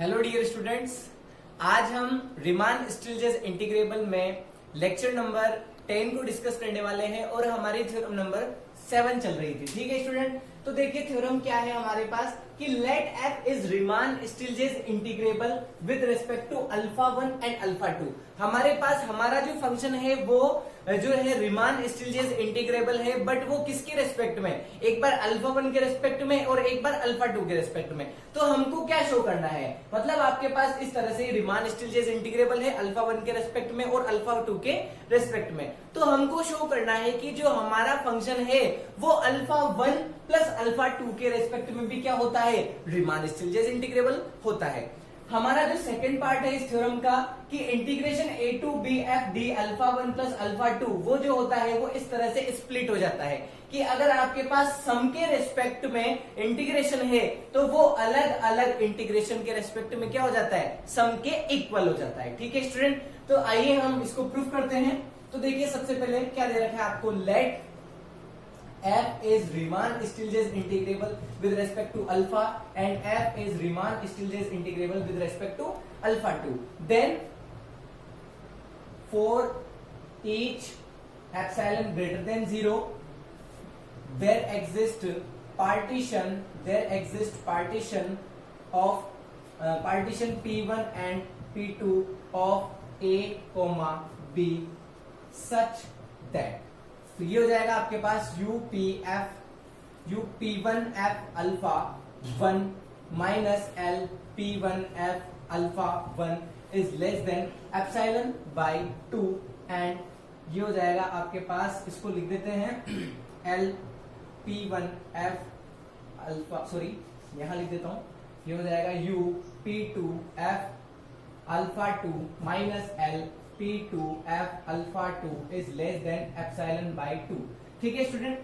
Hello dear students, आज हम Riemann Stieltjes integrable में लेक्चर नंबर 10 को डिस्कस करने वाले हैं और हमारी थ्योरम नंबर 7 चल रही थी। ठीक है स्टूडेंट, तो देखिए थ्योरम क्या है हमारे पास कि let F is Riemann Stieltjes integrable with respect to alpha 1 and alpha 2। हमारे पास हमारा जो फंक्शन है वो जो है रीमान स्टिल्जेस इंटीग्रेबल है, बट वो किसके रेस्पेक्ट में, एक बार अल्फा 1 के रेस्पेक्ट में और एक बार अल्फा 2 के रेस्पेक्ट में। तो हमको क्या शो करना है, मतलब आपके पास इस तरह से रीमान स्टिल्जेस इंटीग्रेबल है अल्फा 1 के रेस्पेक्ट में और अल्फा 2 के रेस्पेक्ट में। तो हमको शो करना है कि जो हमारा फंक्शन है वो अल्फा 1 प्लस अल्फा 2 के रेस्पेक्ट में भी क्या होता है, रीमान स्टिल्जेस इंटीग्रेबल होता है। हमारा जो सेकंड पार्ट है इस थ्योरम का कि integration a to B F D alpha 1 plus alpha 2 वो जो होता है वो इस तरह से स्प्लिट हो जाता है कि अगर आपके पास सम के रेस्पेक्ट में इंटीग्रेशन है तो वो अलग अलग इंटीग्रेशन के रेस्पेक्ट में क्या हो जाता है, सम के इक्वल हो जाता है। ठीक है स्टूडेंट, तो आइए हम इसको प्रूफ करते हैं। तो देखिए सबसे पहले क्या दे रखा है आपको, late f is Riemann Stieltjes integral with respect to alpha and f is Riemann Stieltjes integral with respect to alpha 2. Then for each epsilon greater than 0 there exists partition of partition p1 and p2 of a comma b such that, तो ये हो जाएगा आपके पास यूपी1एफ alpha 1 minus L p1f alpha 1 is less than epsilon by 2 and ये हो जाएगा आपके पास, इसको लिख देते हैं एल p1f अल्फा, सॉरी यहां लिख देता हूं, ये हो जाएगा यूp2f alpha 2 minus L p2f alpha 2 is less than epsilon by 2। ठीक है स्टूडेंट,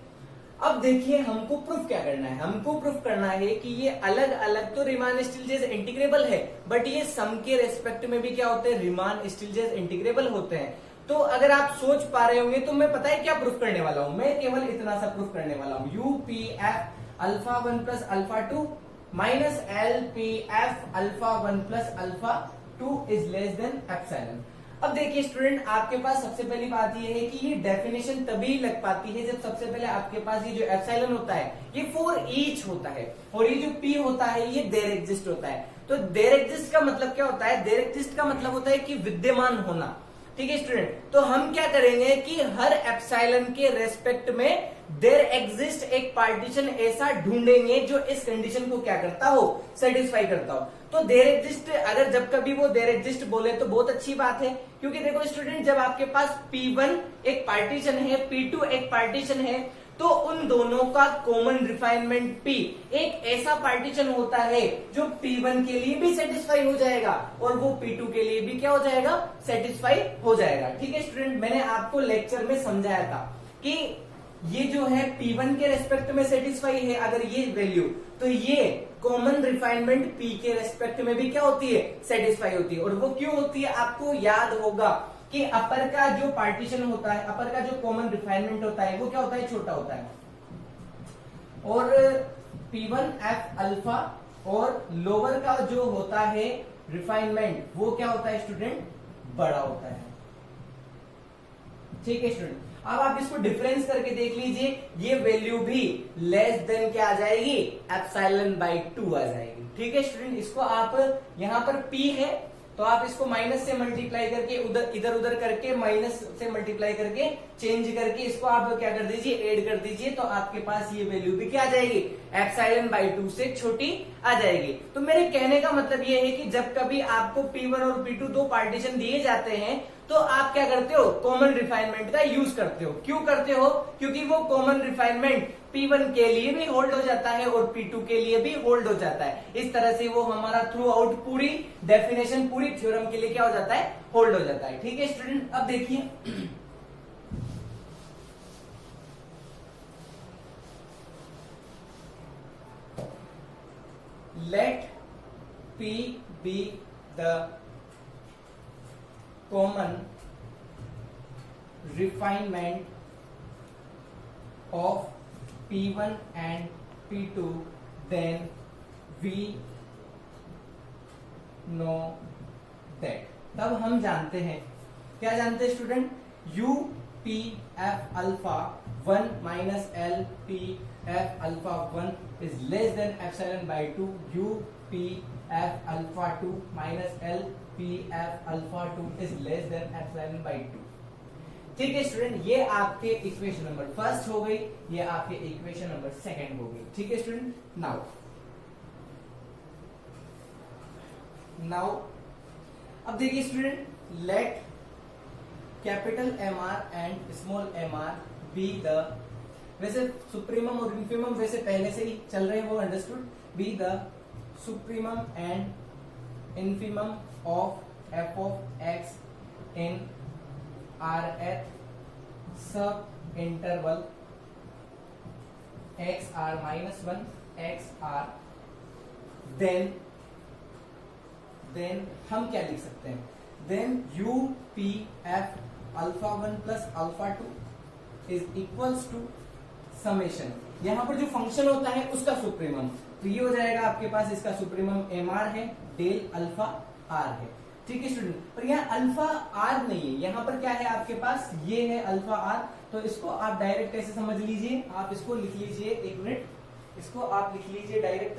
अब देखिए हमको प्रूफ क्या करना है, हमको प्रूफ करना है कि ये अलग अलग तो रीमान स्टिल्जेस इंटीग्रेबल है बट ये सम के रेस्पेक्ट में भी क्या होते हैं, रीमान स्टिल्जेस इंटीग्रेबल होते हैं। तो अगर आप सोच पा रहे होंगे तो मैं पता है क्या प्रूफ करने वाला हूं, मैं केवल इतना सा प्रूफ करने वाला हूं, UPF alpha 1 plus alpha 2 minus LPF alpha 1 plus alpha 2 is less than epsilon. अब देखिए स्टूडेंट, आपके पास सबसे पहली बात ये है कि ये डेफिनेशन तभी लग पाती है जब सबसे पहले आपके पास ये जो एप्सिलॉन होता है ये फॉर ईच होता है और ये जो पी होता है ये देयर एग्जिस्ट होता है। तो देयर एग्जिस्ट का मतलब क्या होता है, देयर एग्जिस्ट का मतलब होता है कि विद्यमान होना। ठीक है स्टूडेंट, तो हम क्या करेंगे कि हर एप्सिलॉन के रेस्पेक्ट में देयर एग्जिस्ट एक पार्टीशन ऐसा ढूंढेंगे जो इस कंडीशन को क्या करता हो, सेटिस्फाई करता हो। तो देयर एग्जिस्ट, अगर जब कभी वो देयर एग्जिस्ट बोले तो बहुत अच्छी बात है, क्योंकि देखो स्टूडेंट जब आपके पास P1 एक पार्टीशन है, P2 एक पार्टीशन है, तो उन दोनों का कॉमन रिफाइनमेंट P एक ऐसा पार्टीशन होता है जो P1 के लिए भी सेटिस्फाई हो जाएगा और वो P2 के लिए भी क्या हो जाएगा, सेटिस्फाई हो जाएगा। ठीक है स्टूडेंट, मैंने आपको लेक्चर में समझाया था कि ये जो है P1 के रेस्पेक्ट में सेटिस्फाई है अगर ये वैल्यू, तो ये कॉमन रिफाइनमेंट P के रेस्पेक्ट में भी क्या होती है, सेटिस्फाई होती है। और वो क्यों होती है, आपको याद होगा कि अपर का जो पार्टीशन होता है, अपर का जो कॉमन रिफाइनमेंट होता है वो क्या होता है, छोटा होता है, और P1f अल्फा और लोअर का जो होता है रिफाइनमेंट वो क्या होता है स्टूडेंट, बड़ा होता है। ठीक है स्टूडेंट, अब आप इसको डिफरेंस करके देख लीजिए, ये वैल्यू भी लेस देन क्या आ जाएगी, एप्सिलॉन बाय 2 आ जाएगी। ठीक है स्टूडेंट, इसको आप यहां पर P है तो आप इसको माइनस से मल्टीप्लाई करके इधर उधर करके माइनस से मल्टीप्लाई करके चेंज करके इसको आप क्या कर दीजिए, ऐड कर दीजिए, तो आपके पास ये वैल्यू भी क्या आ जाएगी, एप्सिलॉन बाय 2 से छोटी आ जाएगी। तो मेरे कहने का मतलब ये है कि जब कभी आपको P1 और P2 दो पार्टीशन दिए जाते हैं तो आप क्या करते हो, कॉमन रिफाइनमेंट का यूज करते हो। क्यों करते हो, क्योंकि वो कॉमन रिफाइनमेंट P1 के लिए भी होल्ड हो जाता है और P2 के लिए भी होल्ड हो जाता है। इस तरह से वो हमारा थ्रू आउट पूरी डेफिनेशन, पूरी थ्योरम के लिए क्या हो जाता है, होल्ड हो जाता है। ठीक है स्टूडेंट, अब देखिए late P be the common refinement of P1 and P2, then we know that, तब हम जानते हैं, क्या जानते हैं student, you P F alpha 1 minus L P F alpha 1 is less than epsilon by 2 you P F alpha 2 minus L P F alpha 2 is less than epsilon by 2। ठीक है student, ये आपके इक्वेशन नंबर फर्स्ट हो गई, ये आपके equation number second हो गई। ठीक है स्टूडेंट, नाउ अब देखिए student, let capital M R and small M R be the, वैसे सुप्रीमम और इन्फीमम वैसे पहले से ही चल रहे हैं, वो understood, be the supremum and infimum of F of X in R th sub interval X R minus 1 X R, then हम क्या लिख सकते हैं, then U P F alpha 1 plus alpha 2 is equals to summation, यहां पर जो function होता है उसका सुप्रीमम, तो ये हो जाएगा आपके पास, इसका सुप्रीमम एम आर है, डेल अल्फा आर है। ठीक है स्टूडेंट, पर यहाँ अल्फा आर नहीं है, यहाँ पर क्या है आपके पास, ये है अल्फा आर, तो इसको आप डायरेक्ट ऐसे समझ लीजिए, आप इसको लिख लीजिए, एक मिनट, इसको आप लिख लीजिए डायरेक्ट,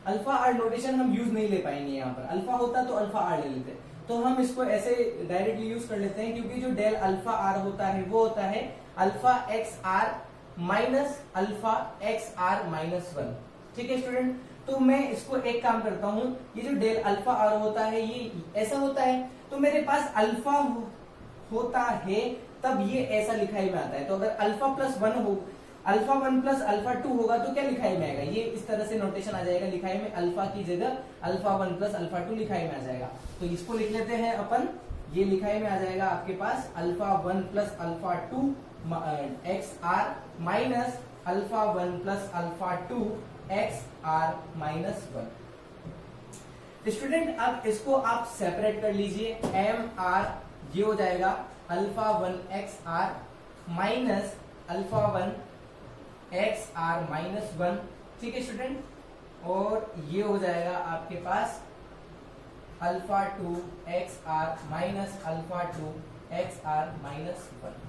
अल्फा आर नोटेशन हम यूज नहीं ले पाएंगे, यहाँ पर अल्फा होता तो अल्फा आर ले लेते, तो हम इसको ऐसे डायरेक्टली यूज कर लेते हैं, क्योंकि जो डेल अल्फा आर होता है वो होता है alpha X R minus alpha X R minus 1। ठीक है स्टूडेंट, तो मैं इसको एक काम करता हूं, ये जो डेल अल्फा आर होता है ये ऐसा होता है, तो मेरे पास अल्फा होता है तब ये ऐसा लिखाई में आता है, तो अगर अल्फा प्लस 1 हो, अल्फा 1 प्लस अल्फा 2 होगा तो क्या लिखाई में आएगा, ये इस तरह से नोटेशन आ जाएगा लिखाई में, अल्फा की जगह अल्फा 1 प्लस अल्फा 2 लिखाई में आ जाएगा, तो इसको लिख लेते हैं अपन, ये लिखाई में आ जाएगा आपके पास alpha 1 plus alpha 2 X R minus alpha 1 plus alpha 2 X R minus 1। Student अब इसको आप सेपरेट कर लीजिए, एम आर ये हो जाएगा alpha 1 X R minus alpha 1 X R minus 1। ठीक है स्टूडेंट, और ये हो जाएगा आपके पास alpha 2 X R minus alpha 2 X R minus 1।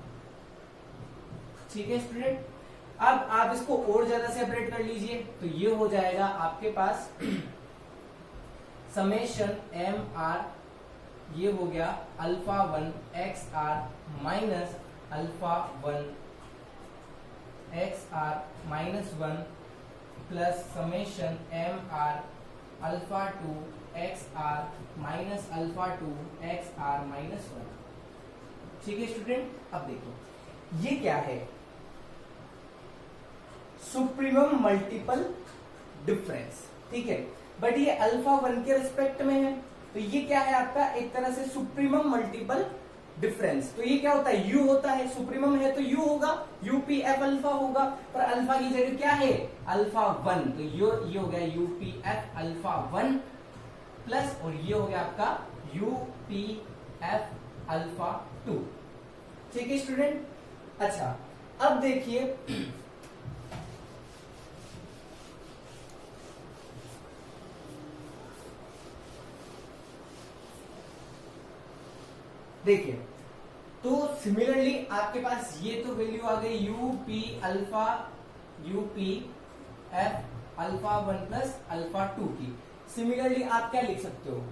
ठीक है स्टूडेंट, अब आप इसको और ज्यादा सेपरेट कर लीजिए, तो ये हो जाएगा आपके पास समेशन एम आर, ये हो गया alpha 1 X R minus alpha 1 X R minus 1 plus summation M R alpha 2 X R minus alpha 2 X R minus 1। ठीक है स्टूडेंट, अब देखो ये क्या है, सुप्रीमम मल्टीपल डिफरेंस। ठीक है, बट ये अल्फा 1 के रिस्पेक्ट में है, तो ये क्या है आपका एक तरह से सुप्रीमम मल्टीपल डिफरेंस। तो ये क्या होता है, यू होता है, सुप्रीमम है तो यू होगा, यूपी एफ अल्फा होगा, पर अल्फा की जगह क्या है अल्फा 1, तो ये हो गया यूपी एफ अल्फा 1 प्लस, और ये हो गया आपका यूपी एफ अल्फा 2। ठीक है स्टूडेंट, अच्छा अब देखिए देखिए, तो सिमिलरली आपके पास ये तो वैल्यू आ गई UP alpha UP F alpha 1 plus alpha 2 की। सिमिलरली आप क्या लिख सकते हो,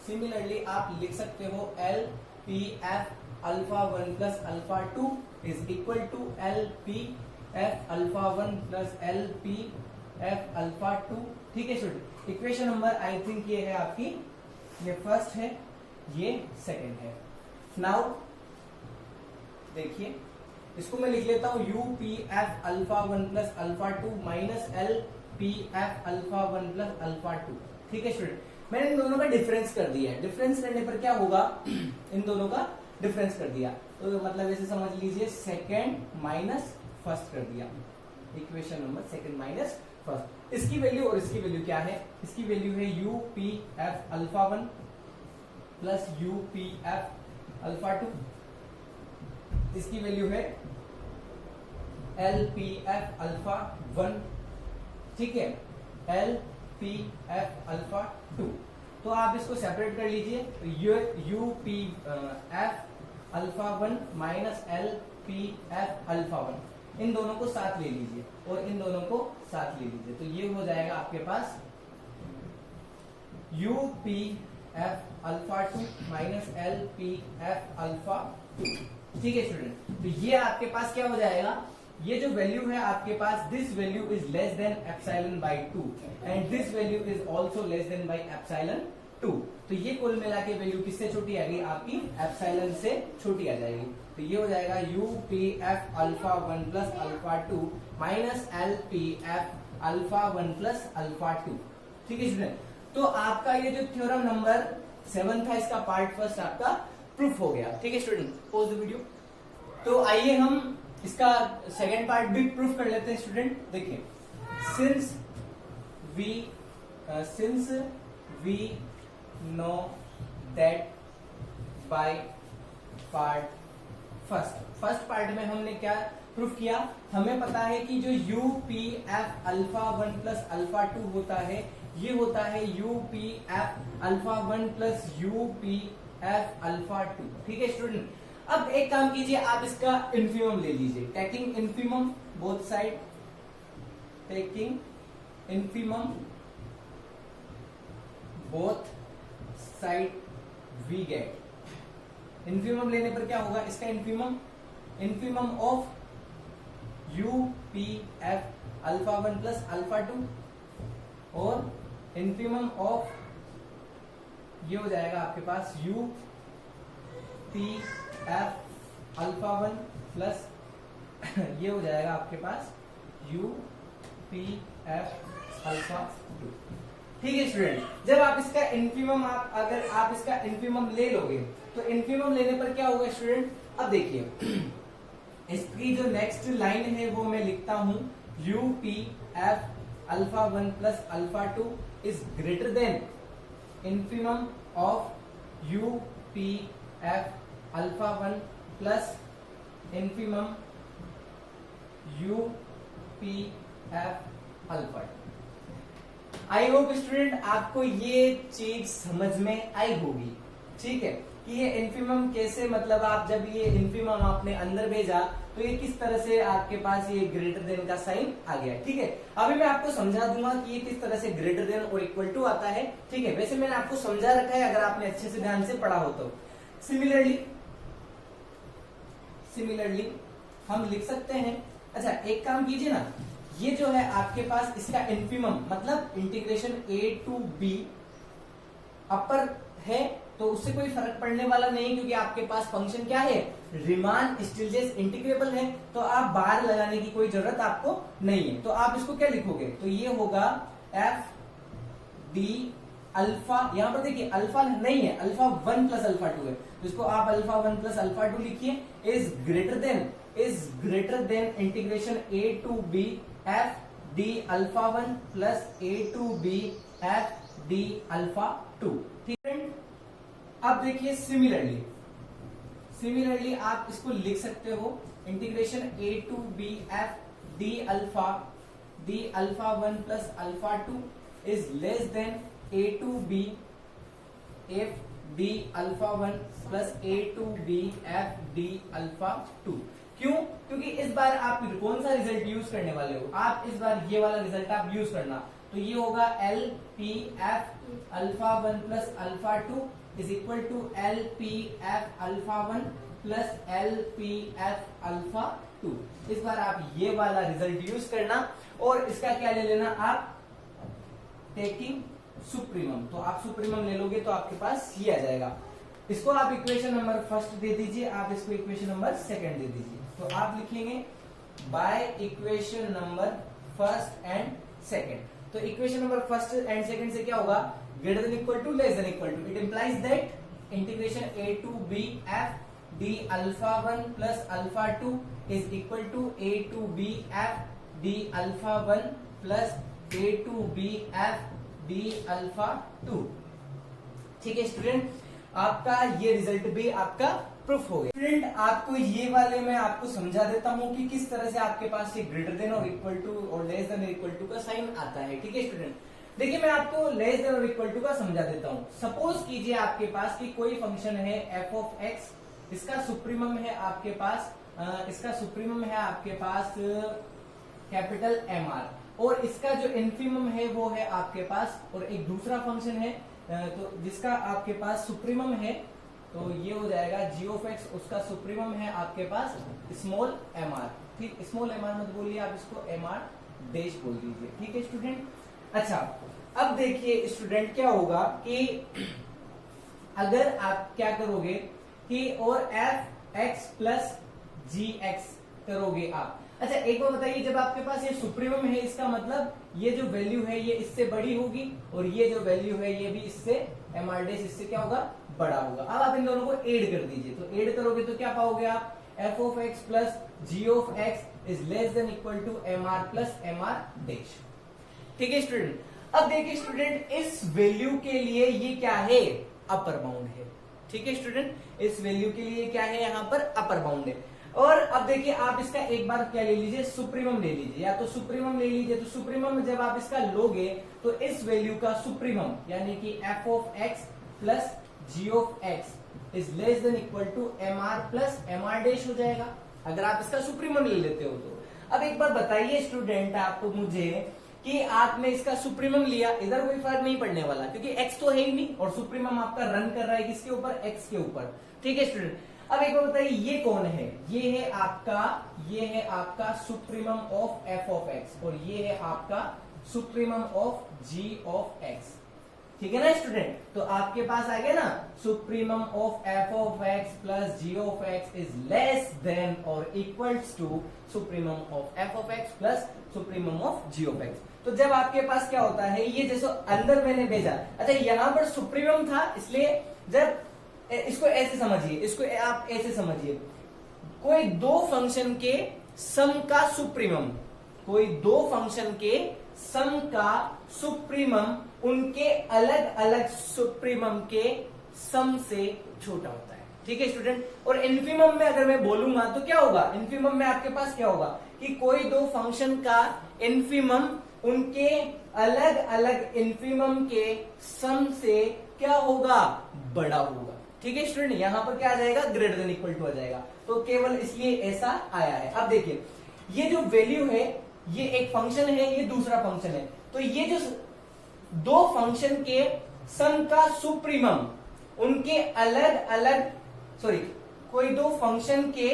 सिमिलरली आप लिख सकते हो L P F alpha 1 plus alpha 2 is equal to L P F alpha 1 plus L P F alpha 2। ठीक है student, equation number I think ये है आपकी, ये फर्स्ट है, ये सेकंड है। नाउ देखिए इसको मैं लिख लेता हूं you P F alpha 1 plus alpha 2 minus L P F alpha 1 plus alpha 2। ठीक है स्टूडेंट, मैंने इन दोनों का डिफरेंस कर दिया है, डिफरेंस करने पर क्या होगा, इन दोनों का डिफरेंस कर दिया, तो मतलब ऐसे समझ लीजिए सेकंड माइनस फर्स्ट कर दिया, equation number second minus first. इसकी वैल्यू और इसकी वैल्यू क्या है, इसकी वैल्यू है you P F alpha 1 plus you P F alpha 2, इसकी वैल्यू है एल पी एफ अल्फा 1। ठीक है, एल पी एफ अल्फा 2। तो आप इसको सेपरेट कर लीजिए, you P F alpha 1 minus L P F alpha 1, इन दोनों को साथ ले लीजिए और इन दोनों को साथ ले लीजिए। तो ये हो जाएगा आपके पास U P F alpha 2 minus L P F alpha 2। ठीक है स्टूडेंट, तो ये आपके पास क्या हो जाएगा, ये जो वैल्यू है आपके पास, this value is less than epsilon by 2 and this value is also less than by epsilon 2। तो ये कुल मिला के वैल्यू किससे छोटी आ गई, आपकी एप्सिलॉन से छोटी आ जाएगी। तो ये हो जाएगा you P F alpha 1 plus alpha 2 minus L P F alpha 1 plus alpha 2। ठीक है स्टूडेंट, तो आपका ये जो थ्योरम नंबर 7 था, इसका पार्ट फर्स्ट आपका प्रूफ हो गया। ठीक है स्टूडेंट, पॉज द वीडियो। तो आइए हम इसका सेकेंड पार्ट भी प्रूफ कर लेते हैं स्टूडेंट। देखिए, since we know that by part first part में हमने क्या प्रूफ किया, हमें पता है कि जो you P F alpha 1 plus alpha 2 होता है, ये होता है you P F alpha 1 plus you P F alpha 2। ठीक है स्टूडेंट, अब एक काम कीजिए, आप इसका इन्फीमम ले लीजिए, taking infimum both side, taking infimum both side we get, infimum लेने पर क्या होगा, इसका infimum of U P F alpha 1 plus alpha 2 और इन्फीमम ऑफ ये हो जाएगा आपके पास U P F alpha 1 plus ये हो जाएगा आपके पास यू पी एफ अल्फा 2। ठीक है स्टूडेंट, जब आप इसका इन्फीमम अगर आप इसका इन्फीमम ले लोगे तो इन्फीमम लेने पर क्या होगा स्टूडेंट, अब देखिए इसकी जो नेक्स्ट लाइन है वो मैं लिखता हूं, you P F alpha 1 plus alpha 2 is greater then infimum of U P F alpha 1 plus infimum you P F alpha 2। I hope student आपको ये चीज समझ में आई होगी। ठीक है, कि ये इन्फीमम कैसे, मतलब आप जब ये इन्फीमम आपने अंदर भेजा तो ये किस तरह से आपके पास ये ग्रेटर देन का साइन आ गया। ठीक है, अभी मैं आपको समझा दूंगा कि ये किस तरह से ग्रेटर देन और इक्वल टू आता है। ठीक है, वैसे मैंने आपको समझा रखा है, अगर आपने अच्छे से ध्यान से पढ़ा हो तो। सिमिलरली हम लिख सकते हैं, अच्छा एक काम कीजिए ना, ये जो है आपके पास इसका इन्फीमम मतलब इंटीग्रेशन a टू b अपर है तो उससे कोई फर्क पड़ने वाला नहीं, क्योंकि आपके पास फंक्शन क्या है, रीमान स्टिलजेस इंटीग्रेबल है, तो आप बाहर लगाने की कोई जरूरत आपको नहीं है। तो आप इसको क्या लिखोगे, तो ये होगा एफ डी अल्फा, यहां पर देखिए अल्फा नहीं है, अल्फा 1 प्लस अल्फा 2 है, तो इसको आप अल्फा 1 प्लस अल्फा 2 लिखिए, is greater than integration a to b F D alpha 1 plus a to b F D alpha 2। ठीक है, अब देखिए सिमिलरली आप इसको लिख सकते हो, integration a to b F D alpha 1 plus alpha 2 is less than a to b F D alpha 1 plus a to b F D alpha 2। क्यों, क्योंकि इस बार आप कौन सा रिजल्ट यूज करने वाले हो, आप इस बार ये वाला रिजल्ट आप यूज करना, तो ये होगा L P F alpha 1 plus alpha 2 is equal to L P F alpha 1 plus L P F alpha 2। इस बार आप ये वाला रिजल्ट यूज करना और इसका क्या ले लेना आप, टेकिंग सुप्रीमम, तो आप सुप्रीमम ले लोगे तो आपके पास ये आ जाएगा। इसको आप इक्वेशन नंबर फर्स्ट दे दीजिए, आप इसको इक्वेशन नंबर सेकंड दे दीजिए, तो आप लिखेंगे by equation number first and second. तो equation number first and second से क्या होगा, greater than equal to less than equal to, it implies that integration a to b F D alpha 1 plus alpha 2 is equal to a to b F D alpha 1 plus a to b F D alpha 2। ठीक है student, आपका ये result भी आपका proof हो गया। Student आपको ये वाले मैं आपको समझा देता हूँ कि किस तरह से आपके पास ये ग्रेटर देन और इक्वल टू और लेस देन और इक्वल टू का साइन आता है। ठीक है स्टूडेंट, देखिए मैं आपको लेस देन और इक्वल टू का समझा देता हूँ। सपोज कीजिए आपके पास कि कोई फंक्शन है एफ ऑफ एक्स, इसका सुप्रीमम है आपके पास कैपिटल एम आर, और इसका जो इन्फीमम है वो है आपके पास, और एक दूसरा फंक्शन है तो जिसका आपके पास सुप्रीमम है, तो ये हो जाएगा जी ऑफ एक्स, उसका सुप्रीमम है आपके पास स्मॉल एम आर। ठीक, स्मॉल एम आर मत बोलिए आप, इसको एम आर डैश बोल दीजिए। ठीक है स्टूडेंट। अच्छा, अब देखिए स्टूडेंट क्या होगा कि अगर आप क्या करोगे कि और एफ एक्स प्लस जी एक्स करोगे आप। अच्छा एक बार बताइए, जब आपके पास ये सुप्रीमम है इसका मतलब ये जो वैल्यू है ये इससे बड़ी होगी, और ये जो वैल्यू है ये भी इससे एम आर डैश इससे क्या होगा, बड़ा होगा। अब आप इन दोनों को ऐड कर दीजिए, तो ऐड करोगे तो क्या पाओगे आप, F of X plus G of X is less than equal to M R plus M R dash. ठीक है स्टूडेंट। अब देखिए स्टूडेंट, इस वैल्यू के लिए ये क्या है, अपर बाउंड है। ठीक है स्टूडेंट, इस वैल्यू के लिए क्या है, यहाँ पर अपर बाउंड है। और अब देखिए आप इसका एक बार क्या ले लीजिए, सुप्रीमम ले लीजिए, या तो सुप्रीमम ले लीजिए। तो सुप्रीमम जब आप इसका लोगे तो इस वैल्यू का सुप्रीमम यानी कि F of X plus G of X is less than equal to M R plus M R dash हो जाएगा, अगर आप इसका सुप्रीमम ले लेते हो तो। अब एक बार बताइए स्टूडेंट आपको मुझे कि आपने इसका सुप्रीमम लिया, इधर कोई फर्क नहीं पड़ने वाला क्योंकि एक्स तो है ही नहीं, और सुप्रीमम आपका रन कर रहा है किसके ऊपर, एक्स के ऊपर। ठीक है स्टूडेंट। अब एक बार बताइए ये कौन है, ये है आपका supremum of F of X, और ये है आपका supremum of G of X. ठीक है ना स्टूडेंट, तो आपके पास आ गया ना, supremum of F of X plus G of X is less than और equals to supremum of F of X plus supremum of G of X. तो जब आपके पास क्या होता है, ये जैसे अंदर मैंने भेजा, अच्छा यहाँ पर सुप्रीमम था, इसलिए जब इसको ऐसे समझिए, इसको आप ऐसे समझिए, कोई दो फंक्शन के सम का सुप्रीमम, कोई दो फंक्शन के सम का सुप्रीमम उनके अलग अलग सुप्रीमम के सम से छोटा होता है। ठीक है स्टूडेंट। और इन्फीमम में अगर मैं बोलूंगा तो क्या होगा, इन्फीमम में आपके पास क्या होगा कि कोई दो फंक्शन का इन्फीमम उनके अलग अलग इन्फीमम के सम से क्या होगा, बड़ा होगा। ठीक है स्टूडेंट, यहां पर क्या आ जाएगा, ग्रेटर देन इक्वल टू आ जाएगा, तो केवल इसलिए ऐसा आया है। अब देखिए ये जो वैल्यू है, ये एक फंक्शन है, ये दूसरा फंक्शन है, तो ये जो दो फंक्शन के सम का सुप्रीमम उनके अलग अलग कोई दो फंक्शन के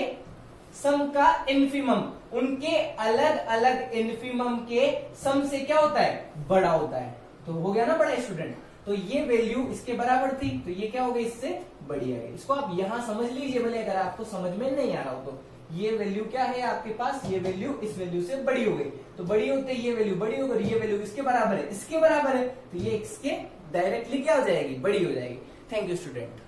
सम का इन्फीमम उनके अलग अलग इन्फीमम के सम से क्या होता है, बड़ा होता है। तो हो गया ना बड़ा स्टूडेंट। तो ये वैल्यू इसके बराबर थी, तो ये क्या हो गई, इससे बड़ी आ गई। इसको आप यहां समझ लीजिए, भले अगर आपको समझ में नहीं आ रहा हो तो। ये वैल्यू क्या है आपके पास, ये वैल्यू इस वैल्यू से बड़ी हो गई, तो बड़ी होते ये वैल्यू बड़ी हो गई, ये वैल्यू इसके बराबर है, इसके बराबर है, तो ये इसके डायरेक्टली क्या हो जाएगी, बड़ी हो जाएगी। Thank you student.